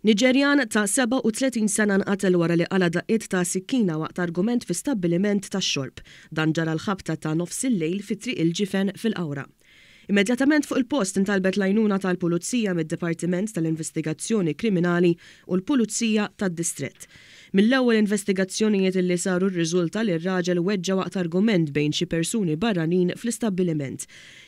Niġerjan ta' 37 sena nqatel wara li qala daqqiet ta' sikkina waqt argument fi stabbiliment tax-xorb. Dan ġara l-ħabta ta' nofs il-lejl fi triq il-ġifen fil-Qawra. Immedjatament fuq il-post intalbet l-għajnuna tal-Pulizija mid-Dipartiment tal-Investigazzjoni Kriminali u l-Pulizija tad-Distrett. Mill-ewwel investigazzjonijiet li saru rriżulta li r-raġel weġġa waqt argument bejn xi persuni barranin fl-istabbiliment.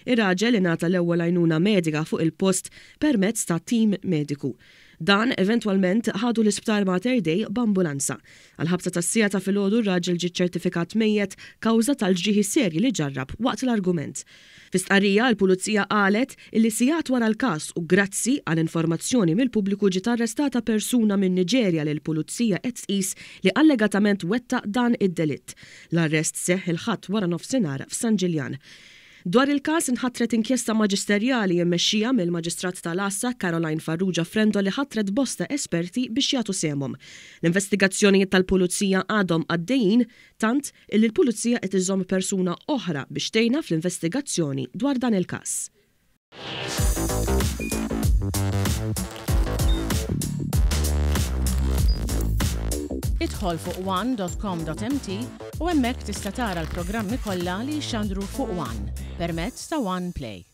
Ir-raġel ingħata l-ewwel għajnuna medika fuq il-post permezz ta' tim mediku. Dan eventwalment ħadu l-isptar Mater Dei b'ambulanza. Għal-ħabta tas-sija ta' filgħodu r-raġel ġie ċertifikat mejjed kawża tal-ġrieħi serji li ġarrab waqt l-argument. Fi-stqarrija l-Pulizija qalet illi sigħat wara l-każ u grazzi għal informazzjoni mill-pubbliku ġiet arrestata persuna minn Niġerja li l-Pulizija qed tqis li allegatament wettaq dan id-delitt. L-arrest seħħ il-ħadd wara nofsinhar f'San Ġiljan. Dwar il-każ inħattret inkjesta maġisterjali mmexxija mill-Maġistrat tal-Assa Caroline Farrugia Frendo li ħattret bosta esperti biex jagħtu semhom. L-investigazzjonijiet tal-Pulizija għadhom għaddejjin tant illi l-Pulizija qed iżomm persuna oħra biex tgħinha fl-investigazzjoni dwar dan il-każ. Idħol fuq one.com.mt u hemmhekk tista' tara l-programmi kollha li jxandru fuq One permezz ta' One Play.